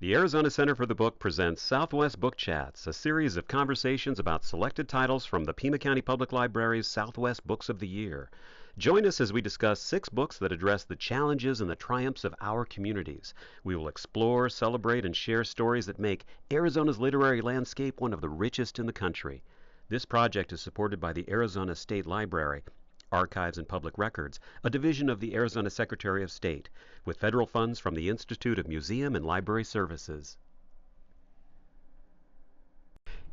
The Arizona Center for the Book presents Southwest Book Chats, a series of conversations about selected titles from the Pima County Public Library's Southwest Books of the Year. Join us as we discuss 6 books that address the challenges and the triumphs of our communities. We will explore, celebrate, and share stories that make Arizona's literary landscape one of the richest in the country. This project is supported by the Arizona State Library, Archives and Public Records, a division of the Arizona Secretary of State, with federal funds from the Institute of Museum and Library Services.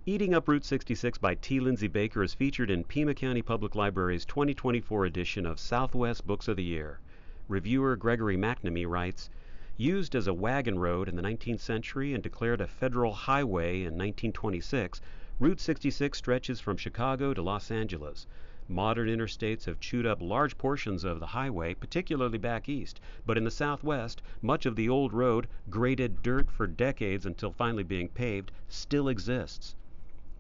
Eating Up Route 66 by T. Lindsay Baker is featured in Pima County Public Library's 2024 edition of Southwest Books of the Year. Reviewer Gregory McNamee writes, used as a wagon road in the 19th century and declared a federal highway in 1926, Route 66 stretches from Chicago to Los Angeles. Modern interstates have chewed up large portions of the highway, particularly back east, but in the southwest, much of the old road, graded dirt for decades until finally being paved, still exists.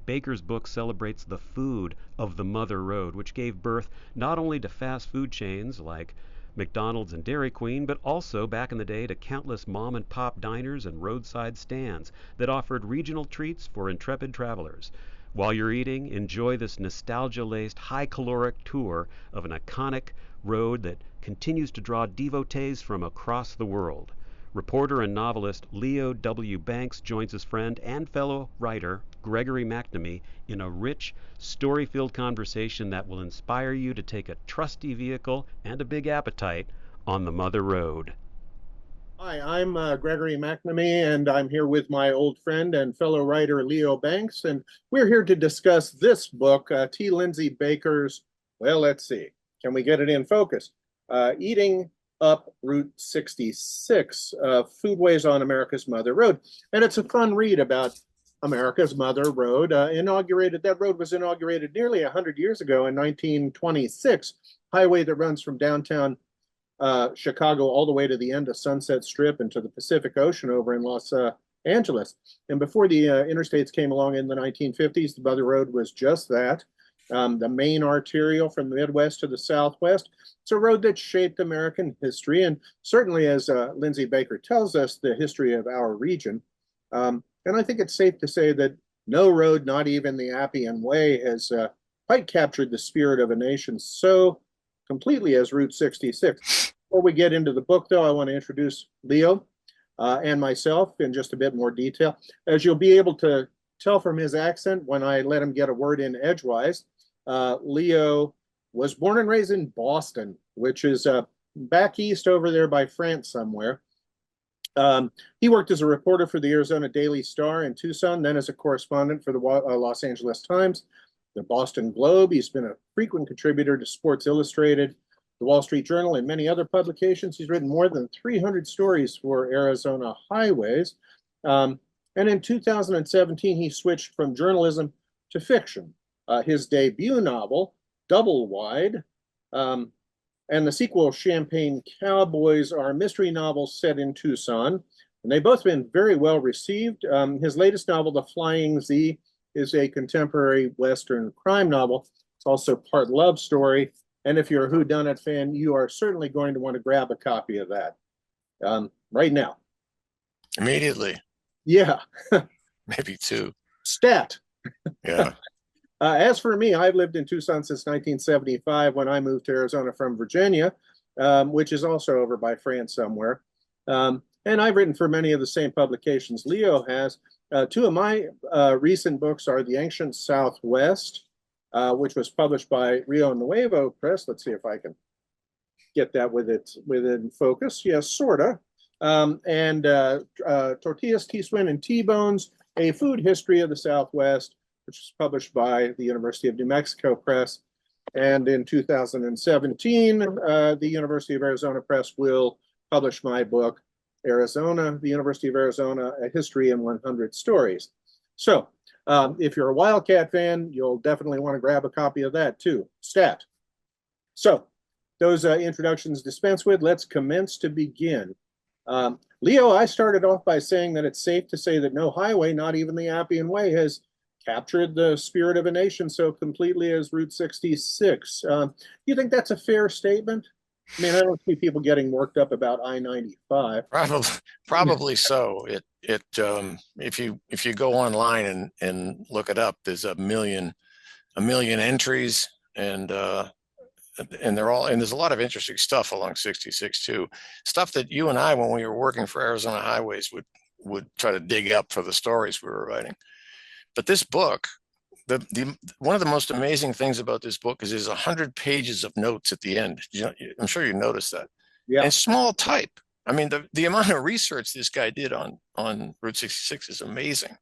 Baker's book celebrates the food of the Mother Road, which gave birth not only to fast food chains like McDonald's and Dairy Queen, but also back in the day to countless mom and pop diners and roadside stands that offered regional treats for intrepid travelers. While you're eating, enjoy this nostalgia-laced, high-caloric tour of an iconic road that continues to draw devotees from across the world. Reporter and novelist Leo W. Banks joins his friend and fellow writer Gregory McNamee in a rich, story-filled conversation that will inspire you to take a trusty vehicle and a big appetite on the Mother Road. Hi, I'm Gregory McNamee, and I'm here with my old friend and fellow writer Leo Banks, and we're here to discuss this book, T. Lindsay Baker's, well, let's see, can we get it in focus? Eating Up Route 66, Foodways on America's Mother Road. And it's a fun read about America's Mother Road. That road was inaugurated nearly 100 years ago in 1926, highway that runs from downtown Chicago all the way to the end of Sunset Strip and to the Pacific Ocean over in Los Angeles. And before the interstates came along in the 1950s, the Mother Road was just that, the main arterial from the Midwest to the Southwest. It's a road that shaped American history, and certainly, as Lindsay Baker tells us, the history of our region. And I think it's safe to say that no road, not even the Appian Way, has quite captured the spirit of a nation so completely as Route 66. Before we get into the book, though, I want to introduce Leo and myself in just a bit more detail. As you'll be able to tell from his accent when I let him get a word in edgewise, Leo was born and raised in Boston, which is back east over there by France somewhere. He worked as a reporter for the Arizona Daily Star in Tucson, then as a correspondent for the Los Angeles Times, the Boston Globe. He's been a frequent contributor to Sports Illustrated, the Wall Street Journal, and many other publications. He's written more than 300 stories for Arizona highways. And in 2017, he switched from journalism to fiction. His debut novel, Double Wide, and the sequel, Champagne Cowboys, are mystery novels set in Tucson, and they've both been very well received. His latest novel, The Flying Z, is a contemporary Western crime novel. It's also part love story, and if you're a whodunit fan, you are certainly going to want to grab a copy of that right now. Immediately. Yeah. Maybe 2. Stat. Yeah. As for me, I've lived in Tucson since 1975 when I moved to Arizona from Virginia, which is also over by France somewhere. And I've written for many of the same publications Leo has. 2 of my recent books are The Ancient Southwest, which was published by Rio Nuevo Press. Let's see if I can get that within focus. Yes, sorta. And Tortillas, Teaspoon, and T-Bones, A Food History of the Southwest, which was published by the University of New Mexico Press. And in 2017, the University of Arizona Press will publish my book, Arizona, the University of Arizona, A History in 100 Stories. So if you're a Wildcat fan, you'll definitely want to grab a copy of that too. Stat. So those introductions dispensed with, let's commence to begin. Leo, I started off by saying that it's safe to say that no highway, not even the Appian Way, has captured the spirit of a nation so completely as Route 66. You think that's a fair statement? I mean, I don't see people getting worked up about I-95. Probably so. if you go online and look it up, there's a million entries, and there's a lot of interesting stuff along 66 too. Stuff that you and I, when we were working for Arizona Highways, would try to dig up for the stories we were writing. But this book, one of the most amazing things about this book is there's 100 pages of notes at the end. I'm sure you noticed that. Yeah. And small type. I mean, the amount of research this guy did on Route 66 is amazing.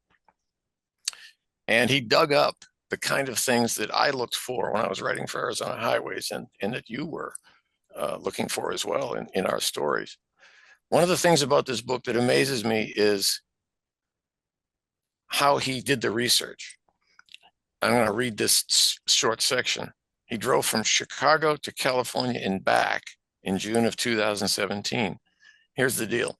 And he dug up the kind of things that I looked for when I was writing for Arizona Highways, and that you were looking for as well in our stories. One of the things about this book that amazes me is how he did the research. I'm going to read this short section. He drove from Chicago to California and back in June of 2017. Here's the deal.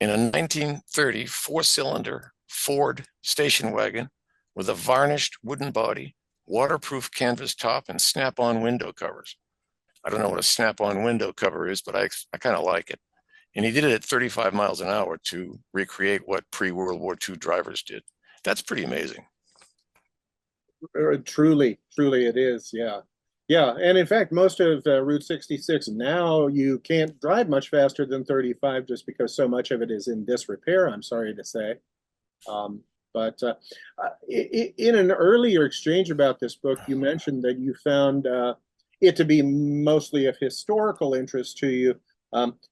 In a 1930 four-cylinder Ford station wagon with a varnished wooden body, waterproof canvas top, and snap-on window covers. I don't know what a snap-on window cover is, but I kind of like it. And he did it at 35 miles an hour to recreate what pre-World War II drivers did. That's pretty amazing. Truly it is. Yeah. Yeah. And in fact, most of Route 66 now, you can't drive much faster than 35 just because so much of it is in disrepair, I'm sorry to say. But in an earlier exchange about this book, you mentioned that you found it to be mostly of historical interest to you,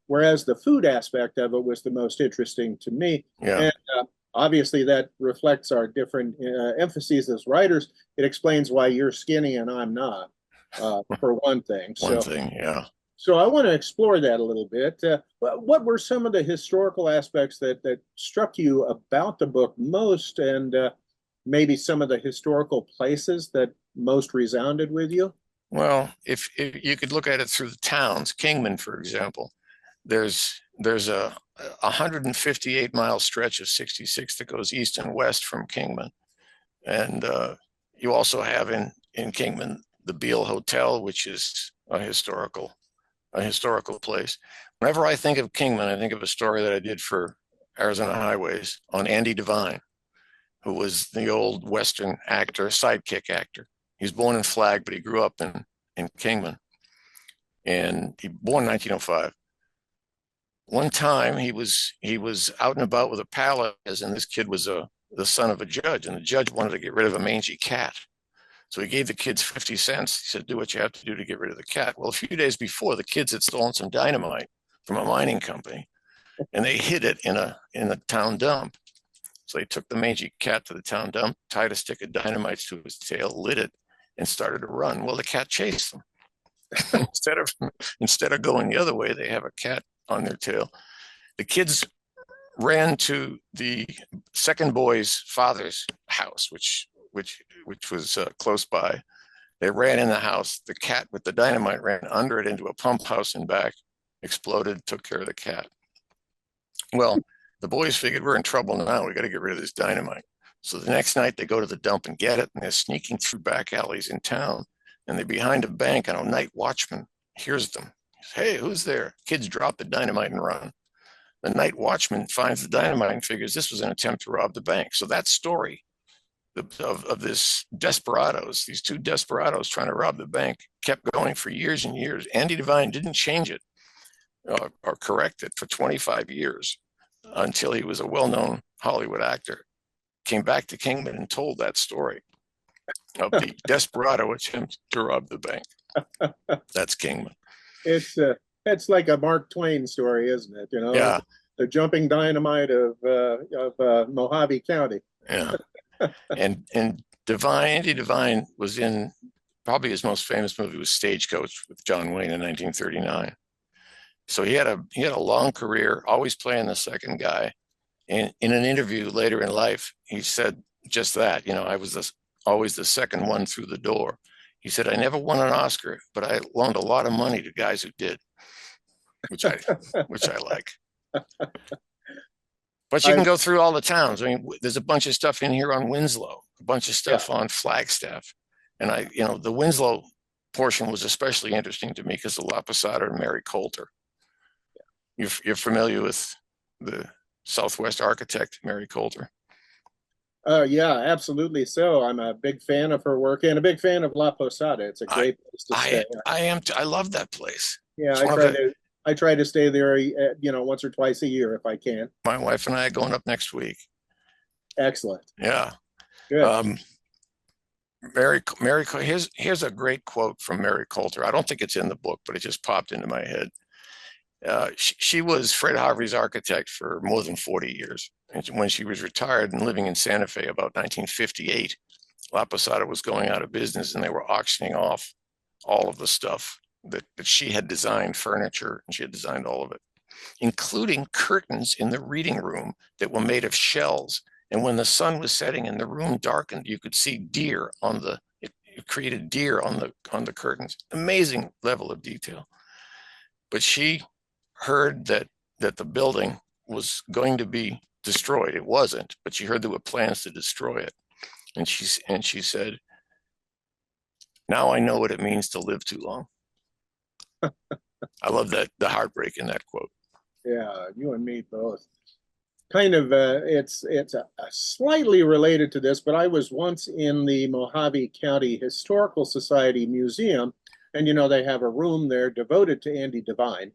whereas the food aspect of it was the most interesting to me. Yeah. And obviously, that reflects our different emphases as writers. It explains why you're skinny and I'm not, for one thing. One thing, yeah. So I want to explore that a little bit. What were some of the historical aspects that struck you about the book most, and maybe some of the historical places that most resounded with you? Well, if you could look at it through the towns, Kingman, for example, there's a 158-mile stretch of 66 that goes east and west from Kingman. And you also have in Kingman the Beale Hotel, which is a historical place. Whenever I think of Kingman, I think of a story that I did for Arizona Highways on Andy Devine, who was the old Western actor, sidekick actor. He was born in Flag, but he grew up in Kingman. And he born in 1905. One time he was out and about with a pal, and this kid was the son of a judge, and the judge wanted to get rid of a mangy cat. So he gave the kids 50 cents. He said, do what you have to do to get rid of the cat. Well, a few days before, the kids had stolen some dynamite from a mining company, and they hid it in a town dump. So they took the mangy cat to the town dump, tied a stick of dynamite to his tail, lit it, and started to run. Well, the cat chased them. Instead of going the other way, they have a cat on their tail. The kids ran to the second boy's father's house, which was close by. They ran in the house. The cat with the dynamite ran under it into a pump house and back, exploded, took care of the cat. Well, the boys figured, we're in trouble now. We got to get rid of this dynamite. So the next night they go to the dump and get it, and they're sneaking through back alleys in town, and they're behind a bank, and a night watchman hears them. He says, hey, who's there? Kids drop the dynamite and run. The night watchman finds the dynamite and figures this was an attempt to rob the bank. So that story of these two desperados trying to rob the bank, kept going for years and years. Andy Devine didn't change it or correct it for 25 years until he was a well-known Hollywood actor. Came back to Kingman and told that story of the desperado attempt to rob the bank. That's Kingman. It's like a Mark Twain story, isn't it? You know, yeah. The jumping dynamite of Mojave County. Yeah. And Andy Devine was in, probably his most famous movie was Stagecoach with John Wayne in 1939. So he had a long career, always playing the second guy. And in an interview later in life, he said just that. You know, I was always the second one through the door. He said, I never won an Oscar, but I loaned a lot of money to guys who did, which I like. But you can go through all the towns. I mean, there's a bunch of stuff in here on Winslow, a bunch of stuff on Flagstaff. And the Winslow portion was especially interesting to me because of La Posada and Mary Coulter. You're familiar with the Southwest architect, Mary Coulter. Yeah, absolutely. So I'm a big fan of her work and a big fan of La Posada. It's a I great place to stay. I love that place. Yeah, It's one of the I try to stay there, once or twice a year if I can. My wife and I are going up next week. Excellent. Yeah. Good. Um, here's a great quote from Mary Coulter. I don't think it's in the book, but it just popped into my head. She was Fred Harvey's architect for more than 40 years. And when she was retired and living in Santa Fe about 1958, La Posada was going out of business and they were auctioning off all of the stuff that she had designed, furniture, and she had designed all of it, including curtains in the reading room that were made of shells. And when the sun was setting and the room darkened, you could see deer on it created deer on the curtains. Amazing level of detail. But she heard that the building was going to be destroyed. It wasn't, but she heard there were plans to destroy it. And she said, "Now I know what it means to live too long." I love that, the heartbreak in that quote. Yeah, you and me both. Kind of, it's slightly related to this, but I was once in the Mojave County Historical Society Museum, and they have a room there devoted to Andy Devine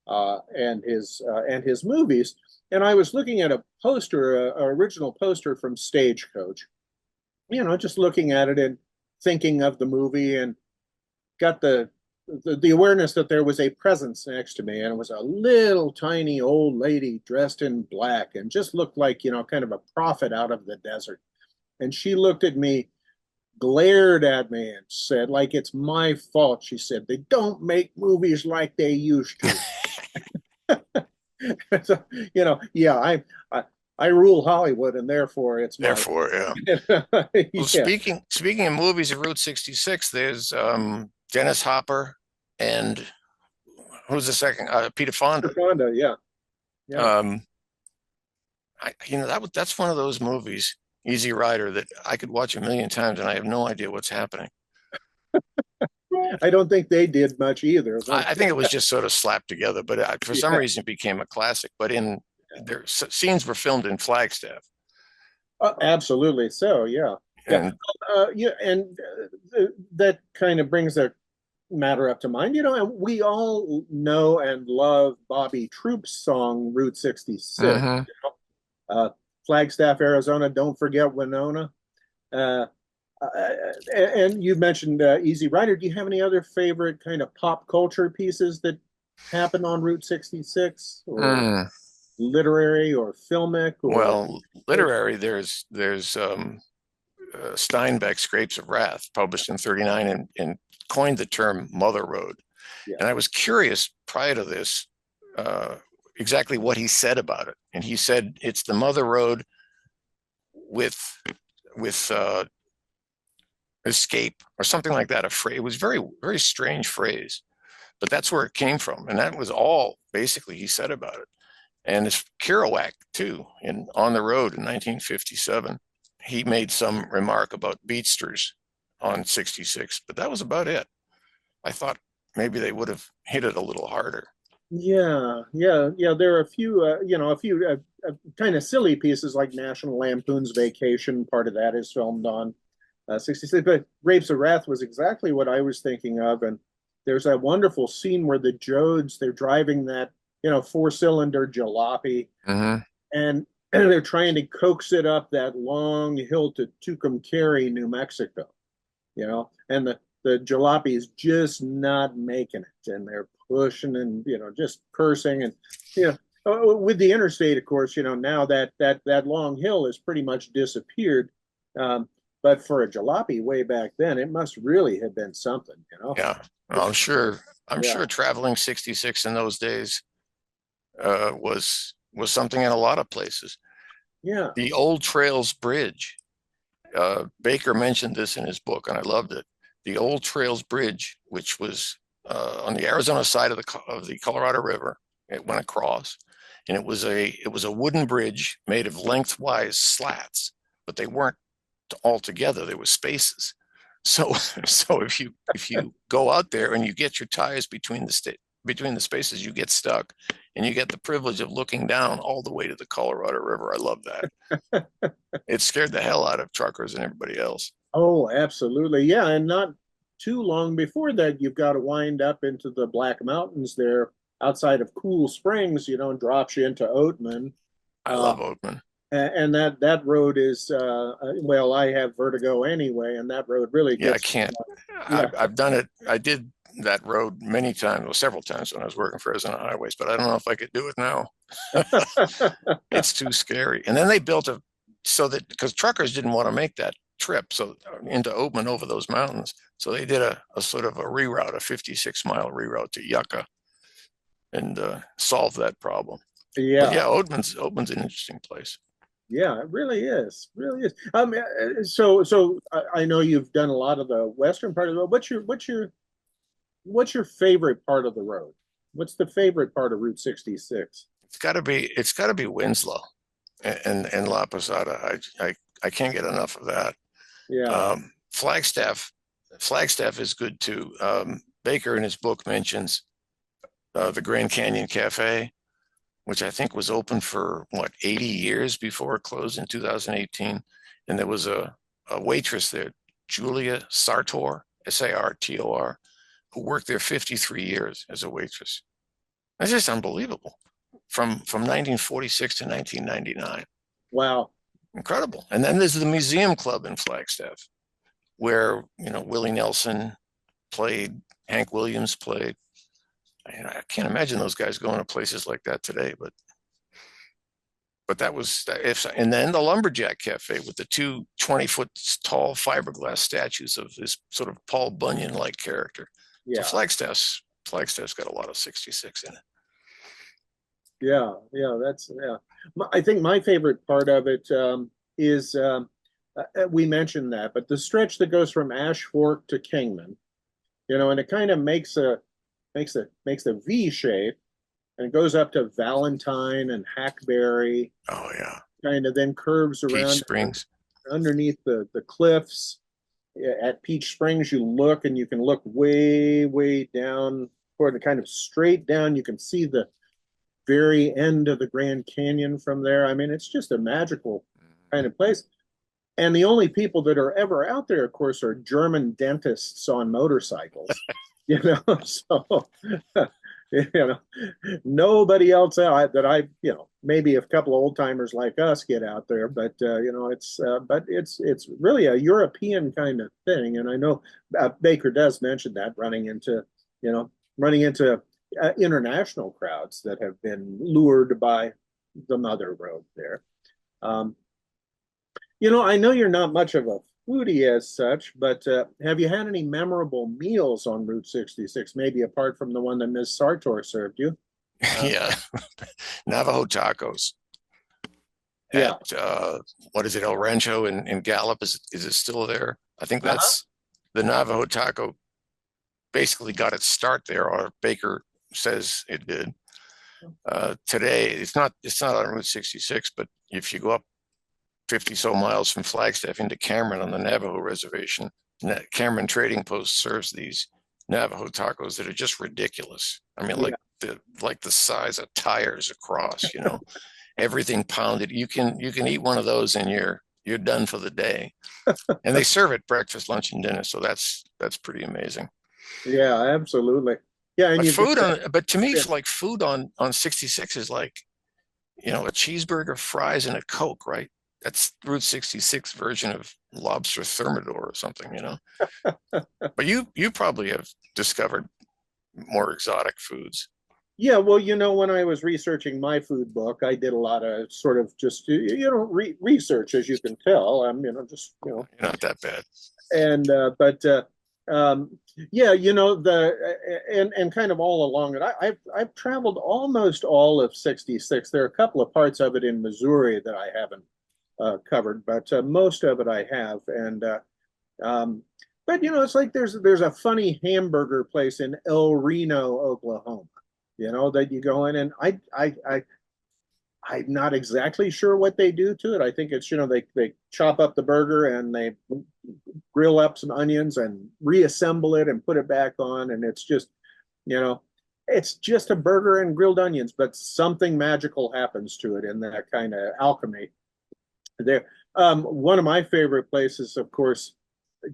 and his movies. And I was looking at a poster, a original poster from Stagecoach. Just looking at it and thinking of the movie, and got the awareness that there was a presence next to me, and it was a little tiny old lady dressed in black and just looked like, kind of a prophet out of the desert. And she looked at me, glared at me, and said, like it's my fault. She said, "They don't make movies like they used to." So, yeah, I rule Hollywood, and therefore it's my Therefore, yeah. yeah. Well, speaking of movies of Route 66, there's Dennis Hopper and who's the second? Peter Fonda. Fonda, yeah. Yeah. That's one of those movies, Easy Rider, that I could watch a million times and I have no idea what's happening. I don't think they did much either. I think it was just sort of slapped together, but for some reason it became a classic. But their scenes were filmed in Flagstaff. Absolutely. So, yeah. And that kind of brings a matter up to mind. And we all know and love Bobby Troupe's song Route 66. Flagstaff, Arizona, don't forget Winona. And you mentioned Easy Rider. Do you have any other favorite kind of pop culture pieces that happen on Route 66, or literary or filmic? Well, literary, there's Steinbeck's Grapes of Wrath, published in 1939, and coined the term Mother Road. Yeah. And I was curious prior to this exactly what he said about it. And he said it's the Mother Road with escape, or something like that. A phrase. It was very, very strange phrase, but that's where it came from. And that was all basically he said about it. And it's Kerouac too, in On the Road in 1957. He made some remark about beatsters on 66, but that was about it. I thought maybe they would have hit it a little harder. Yeah. There are a few kind of silly pieces like National Lampoon's Vacation. Part of that is filmed on 66, but Grapes of Wrath was exactly what I was thinking of. And there's that wonderful scene where the Jodes, they're driving that, 4-cylinder jalopy, and they're trying to coax it up that long hill to Tucumcari, New Mexico, and the jalopy is just not making it, and they're pushing and just cursing, and with the interstate, of course, now that long hill has pretty much disappeared, but for a jalopy way back then, it must really have been something, Yeah, well, I'm sure traveling 66 in those days was something in a lot of places. Yeah. The Old Trails Bridge. Baker mentioned this in his book, and I loved it. The Old Trails Bridge, which was on the Arizona side of the Colorado River, it went across, and it was a wooden bridge made of lengthwise slats, but they weren't all together. There were spaces. So if you go out there and you get your tires between between the spaces, you get stuck, and you get the privilege of looking down all the way to the Colorado River. I love that. It scared the hell out of truckers and everybody else. Oh, absolutely. Yeah, and not too long before that, you've got to wind up into the Black Mountains there outside of Cool Springs, and drops you into Oatman. I Uh, love Oatman. and that road is well, I have vertigo anyway, and that road really Yeah, I gets can't. yeah. I've done it. I did that road many times, well, several times when I was working for Arizona Highways, but I don't know if I could do it now. It's too scary. And then they built so that because truckers didn't want to make that trip so into Oatman over those mountains, so they did a sort of a reroute, a 56-mile reroute to Yucca, and solved that problem. But Yeah, yeah, Oatman's an interesting place. yeah, it really is, really is. So I know you've done a lot of the western part of the road. What's your favorite part of the road? What's the favorite part of Route 66? It's got to be Winslow and La Posada. I can't get enough of that. Yeah, Flagstaff is good too. Baker in his book mentions the Grand Canyon Cafe, which I think was open for 80 years before it closed in 2018. And there was a waitress there, Julia Sartor, Sartor, who worked there 53 years as a waitress. That's just unbelievable. From 1946 to 1999. wow. Incredible. And then there's the Museum Club in Flagstaff, where Willie Nelson played, Hank Williams played. I can't imagine those guys going to places like that today, but that was and then the Lumberjack Cafe with the two 20-foot tall fiberglass statues of this sort of Paul Bunyan-like character. So Yeah, Flagstaff's got a lot of 66 in it. yeah. That's yeah. I think my favorite part of it is we mentioned that, but the stretch that goes from Ash Fork to Kingman, and it kind of makes a V shape, and it goes up to Valentine and Hackberry, Oh yeah, kind of then curves Peach around Springs. underneath the cliffs. At Peach Springs, you look and you can look way, way down toward the kind of straight down. You can see the very end of the Grand Canyon from there. I mean, it's just a magical kind of place. And the only people that are ever out there, of course, are German dentists on motorcycles. So nobody else out that maybe a couple of old timers like us get out there, but it's really a European kind of thing. And I know Baker does mention that running into international crowds that have been lured by the mother road there. Um, I know you're not much of a foodie as such, but have you had any memorable meals on Route 66, maybe apart from the one that Ms. Sartor served you? Yeah, Navajo tacos Yeah. at what is it, El Rancho in Gallup? Is it still there? I think Uh-huh. that's the Navajo taco. Basically, got its start there, or Baker says it did. Today, it's not on Route 66, but if you go up 50 so miles from Flagstaff into Cameron on the Navajo reservation, Cameron Trading Post serves these Navajo tacos that are just ridiculous. I mean, Yeah. like the size of tires across, everything pounded. You can eat one of those and you're done for the day. And they serve it breakfast, lunch, and dinner. So that's pretty amazing. Yeah, absolutely. Yeah, and But to me, yeah. like food on 66 is like, a cheeseburger, fries, and a Coke, right? That's Route 66 version of lobster thermidor or something, But you probably have discovered more exotic foods. Yeah, well, when I was researching my food book, I did a lot of sort of just research, as you can tell. I'm just You're not that bad. and but yeah, and kind of all along it. I've traveled almost all of 66. There are a couple of parts of it in Missouri that I haven't covered, but most of it I have. And um, but it's like there's a funny hamburger place in El Reno, Oklahoma. That you go in, and I'm not exactly sure what they do to it. I think it's they chop up the burger and they grill up some onions and reassemble it and put it back on, and it's just you know It's just a burger and grilled onions, but something magical happens to it in that kind of alchemy. There, one of my favorite places, of course,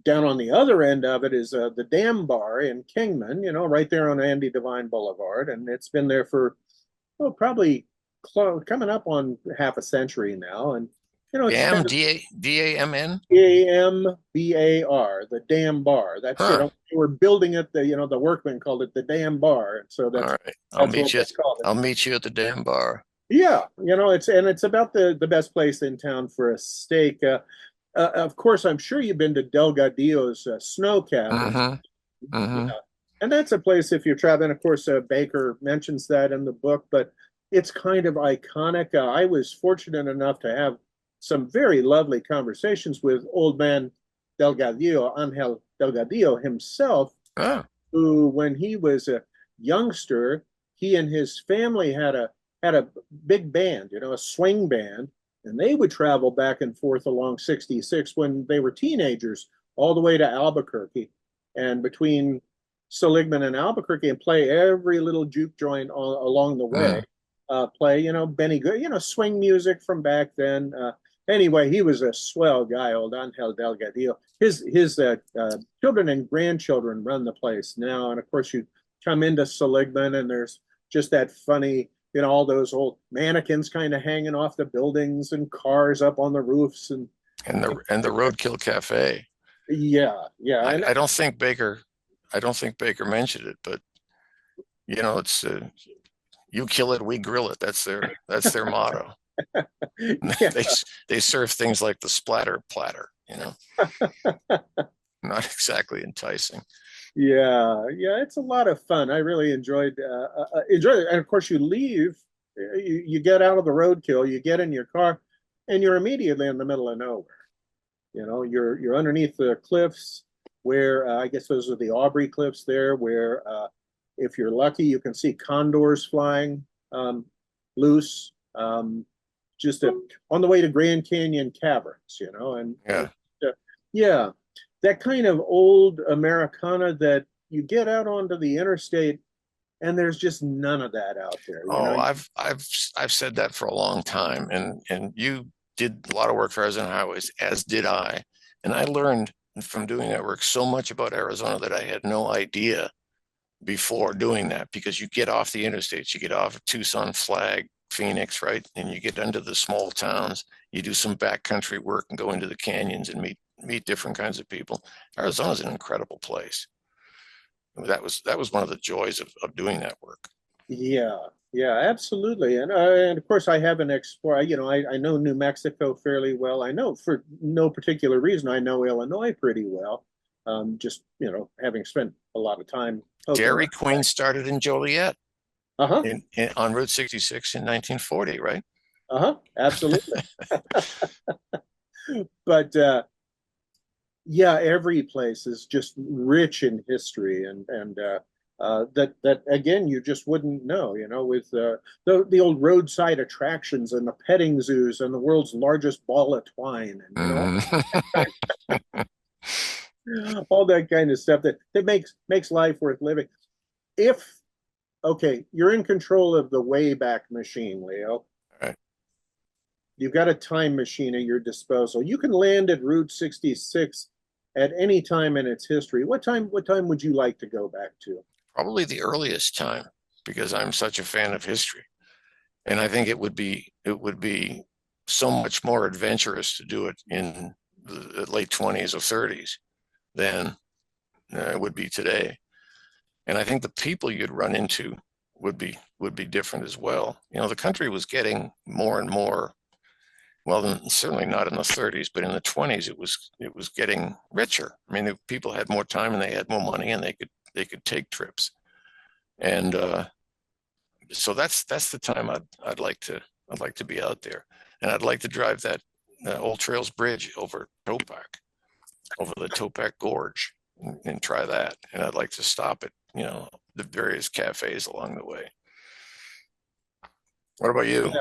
down on the other end of it is the Dam Bar in Kingman, right there on Andy Devine Boulevard, and it's been there for probably coming up on half a century now, and it's Dam, kind of Damn. Dambar, the Dam Bar. That's Huh. they were building it. The workmen called it the Dam Bar, so All right. that's what they called it. I'll meet you at the damn bar. Yeah, it's about the best place in town for a steak. Of course, I'm sure you've been to Delgadillo's Snow Cabin. Mm-hmm. Yeah, Mm-hmm. and that's a place if you're traveling. Of course, Baker mentions that in the book, but it's kind of iconic. I was fortunate enough to have some very lovely conversations with old man Delgadillo, Angel Delgadillo himself, Oh. who, when he was a youngster, he and his family had a big band, a swing band, and they would travel back and forth along 66 when they were teenagers, all the way to Albuquerque, and between Seligman and Albuquerque, and play every little juke joint along the way. Mm. Play, Benny Good, swing music from back then. Anyway, he was a swell guy, old Angel Delgadillo. His children and grandchildren run the place now, and of course you come into Seligman, and there's just that funny, all those old mannequins kind of hanging off the buildings and cars up on the roofs And the Roadkill Cafe. yeah, and I don't think Baker mentioned it, but it's you kill it, we grill it. That's their motto. yeah, they they serve things like the splatter platter, not exactly enticing. yeah, it's a lot of fun. I really enjoyed it, and of course you leave, you get out of the roadkill, you get in your car, and you're immediately in the middle of nowhere. You're underneath the cliffs where I guess those are the Aubrey Cliffs there, where if you're lucky, you can see condors flying loose, just on the way to Grand Canyon Caverns, and Yeah. yeah, that kind of old Americana that you get out onto the interstate, and there's just none of that out there. Oh, I've said that for a long time, and you did a lot of work for Arizona Highways, as did I, and I learned from doing that work so much about Arizona that I had no idea before doing that, because you get off the interstates, you get off of Tucson, Flag, Phoenix, right? And you get into the small towns, you do some backcountry work and go into the canyons and meet different kinds of people. Arizona's an incredible place. That was one of the joys of doing that work. Yeah, absolutely. And of course, I haven't explored. I know New Mexico fairly well. I know for no particular reason, I know Illinois pretty well. Just having spent a lot of time poking Dairy around. Queen started in Joliet Uh-huh. on Route 66 in 1940, right? Uh-huh. Absolutely. But yeah, every place is just rich in history, and that again you just wouldn't know, with the old roadside attractions and the petting zoos and the world's largest ball of twine, and Mhm. all that kind of stuff that makes life worth living. If okay, you're in control of the Wayback Machine, Leo. Right. You've got a time machine at your disposal. You can land at Route 66 at any time in its history. What time would you like to go back to? Probably the earliest time, because I'm such a fan of history. And I think it would be so much more adventurous to do it in the late 20s or 30s than it would be today. And I think the people you'd run into would be different as well. The country was getting more and more, well, certainly not in the 30s, but in the 20s it was getting richer. I mean, people had more time and they had more money, and they could take trips. And so that's the time I'd like to be out there, and I'd like to drive that Old Trails Bridge over Topac, over the Topac Gorge, and try that. And I'd like to stop at the various cafes along the way. What about you?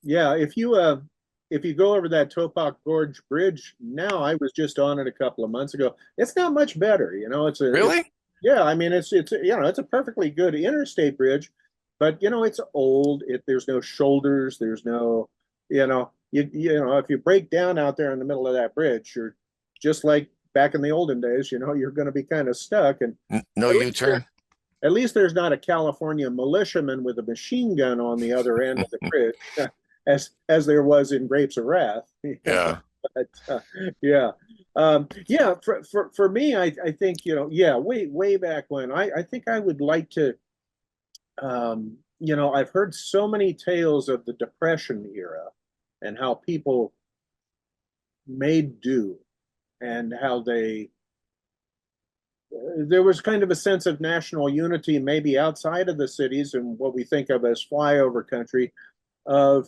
Yeah, if you go over that Topac Gorge Bridge now, I was just on it a couple of months ago. It's not much better, it's a Really? Yeah, I mean it's it's a perfectly good interstate bridge, but it's old. There's no shoulders. There's no if you break down out there in the middle of that bridge, you're just like back in the olden days. You're going to be kind of stuck. And No at least U-turn. at least there's not a California militiaman with a machine gun on the other end of the bridge, as there was in Grapes of Wrath. Yeah. But, yeah, yeah. For me, I think yeah, way back when, I think I would like to. I've heard so many tales of the Depression era and how people made do and how they there was kind of a sense of national unity, maybe outside of the cities and what we think of as flyover country, of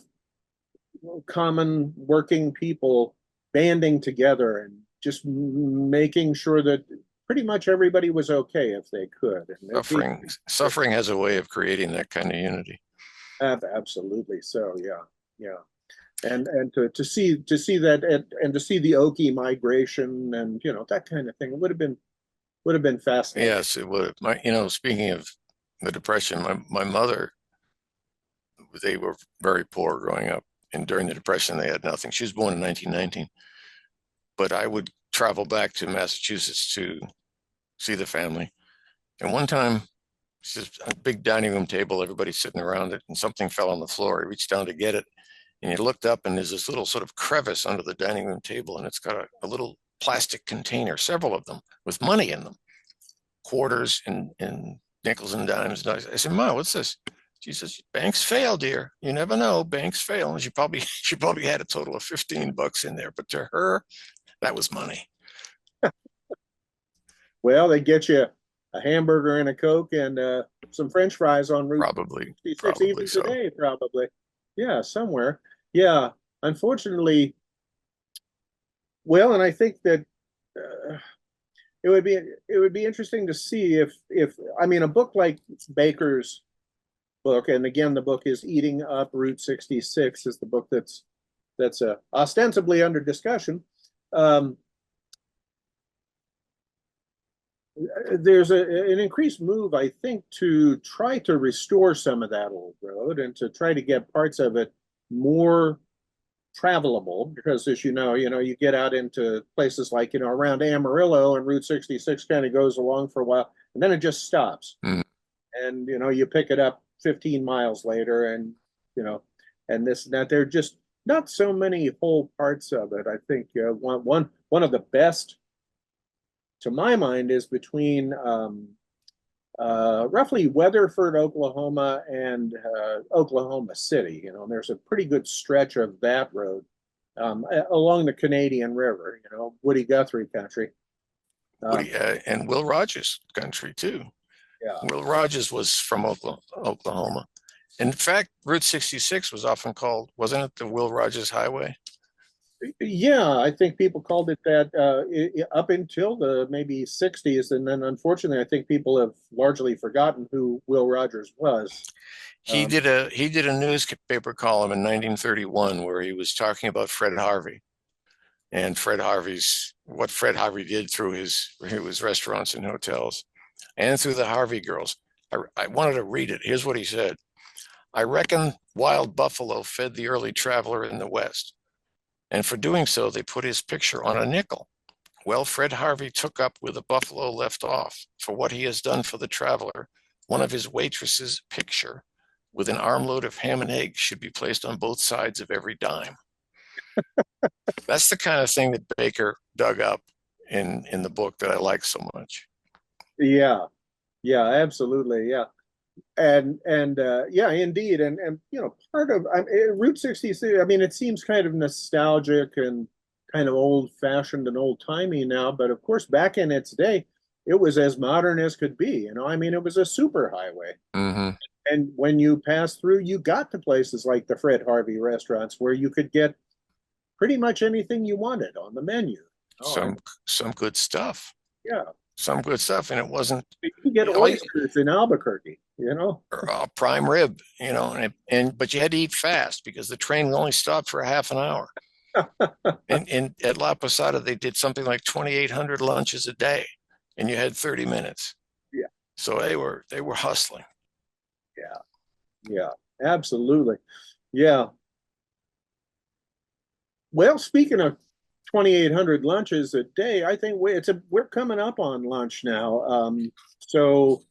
common working people banding together and just making sure that pretty much everybody was okay if they could. And Suffering has a way of creating that kind of unity. absolutely. So yeah, yeah. And to see that and to see the Okie migration and that kind of thing, it would have been fascinating. Yes, it would. Speaking of the Depression, my mother, they were very poor growing up. And during the Depression, they had nothing. She was born in 1919. But I would travel back to Massachusetts to see the family. And one time, it's just a big dining room table, everybody sitting around it, and something fell on the floor. He reached down to get it, and he looked up, and there's this little sort of crevice under the dining room table, and it's got a little plastic container, several of them, with money in them, quarters and nickels and dimes. And I said, "Ma, what's this?" She says, "Banks fail, dear. You never know. Banks fail." And she probably had a total of $15 in there, but to her, that was money. Well, they get you a hamburger and a Coke and some French fries on Route Probably, 66 probably even so. today, probably. Yeah, somewhere. Yeah, unfortunately. Well, and I think that uh, it would be interesting to see if I mean a book like Baker's book, and again the book is Eating Up Route 66 is the book that's ostensibly under discussion. Um, there's an increased move, I think, to try to restore some of that old road and to try to get parts of it more travelable. Because, as you get out into places like around Amarillo, and Route 66 kind of goes along for a while, and then it just stops, Mm. and you pick it up 15 miles later, and you know, and this and that. There are just not so many whole parts of it. I think one of the best to my mind, is between roughly Weatherford, Oklahoma, and Oklahoma City. There's a pretty good stretch of that road along the Canadian River. Woody Guthrie country. Woody, and Will Rogers country too. Yeah. Will Rogers was from Oklahoma. In fact, Route 66 was often called, wasn't it the Will Rogers Highway? Yeah, I think people called it that up until the maybe 60s, and then unfortunately, I think people have largely forgotten who Will Rogers was. He did a newspaper column in 1931 where he was talking about Fred Harvey and what Fred Harvey did through his restaurants and hotels and through the Harvey girls. I wanted to read it. Here's what he said. "I reckon wild buffalo fed the early traveler in the West. And for doing so, they put his picture on a nickel. Well, Fred Harvey took up with the buffalo left off. For what he has done for the traveler, one of his waitresses' picture with an armload of ham and eggs should be placed on both sides of every dime." That's the kind of thing that Baker dug up in the book that I like so much. Yeah, yeah, absolutely, yeah. And yeah, indeed, and part of Route 66. I mean, it seems kind of nostalgic and kind of old-fashioned and old-timey now, but of course, back in its day, it was as modern as could be. I mean, it was a super highway, Mm-hmm. and when you passed through, you got to places like the Fred Harvey restaurants where you could get pretty much anything you wanted on the menu. Oh, Some good stuff. yeah, Some good stuff, and it wasn't you could get all you, oysters in Albuquerque. prime rib, but you had to eat fast because the train only stopped for a half an hour. And at La Posada, they did something like 2,800 lunches a day, and you had 30 minutes. So they were hustling. Yeah, yeah, absolutely. Yeah. Well, speaking of 2,800 lunches a day, I think we're coming up on lunch now. So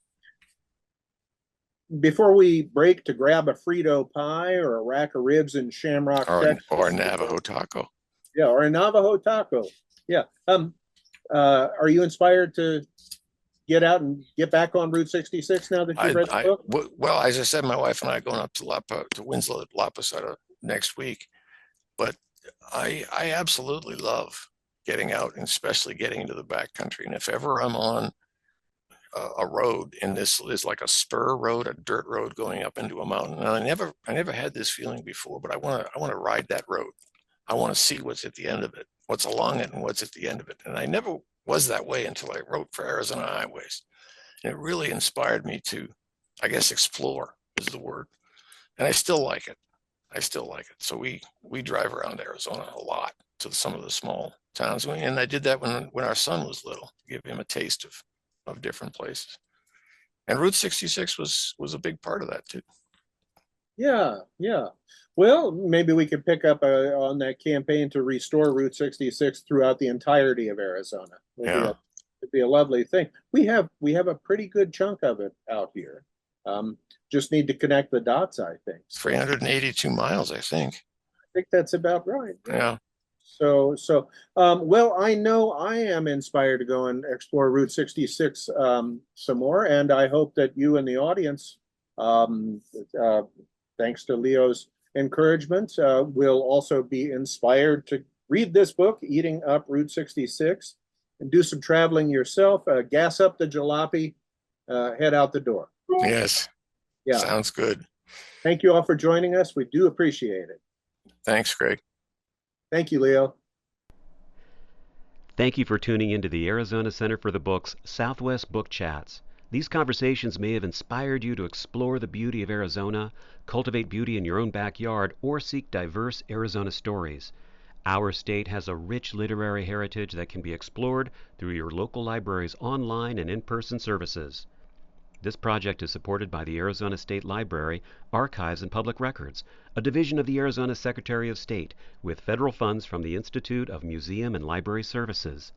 before we break to grab a Frito pie or a rack of ribs and Shamrock, Or Texas, Navajo taco. yeah, or a Navajo taco. Yeah. Are you inspired to get out and get back on Route 66 now that you've read the book? Well, as I said, my wife and I are going up to Winslow, La Posada next week. But I absolutely love getting out, and especially getting into the backcountry. And if ever I'm on a road, and this is like a spur road, a dirt road going up into a mountain, and I never had this feeling before, but I want to ride that road. I want to see what's at the end of it, what's along it, and what's at the end of it. And I never was that way until I wrote for Arizona Highways. And it really inspired me to, I guess, explore is the word. And I still like it. I still like it. So we drive around Arizona a lot to some of the small towns. And I did that when our son was little, give him a taste of different places. And Route 66 was a big part of that too. Yeah, yeah. Well, maybe we could pick up on that campaign to restore Route 66 throughout the entirety of Arizona. Yeah. It'd be a lovely thing. We have a pretty good chunk of it out here. Just need to connect the dots, I think. 382 miles, I think. I think that's about right. Yeah. Well, I know I am inspired to go and explore Route 66 some more, and I hope that you and the audience, thanks to Leo's encouragement, will also be inspired to read this book, Eating Up Route 66, and do some traveling yourself. Gas up the jalopy, head out the door. Yes. Yeah. Sounds good. Thank you all for joining us. We do appreciate it. Thanks, Greg. Thank you, Leo. Thank you for tuning into the Arizona Center for the Book's Southwest Book Chats. These conversations may have inspired you to explore the beauty of Arizona, cultivate beauty in your own backyard, or seek diverse Arizona stories. Our state has a rich literary heritage that can be explored through your local library's online and in-person services. This project is supported by the Arizona State Library, Archives and Public Records, a division of the Arizona Secretary of State, with federal funds from the Institute of Museum and Library Services.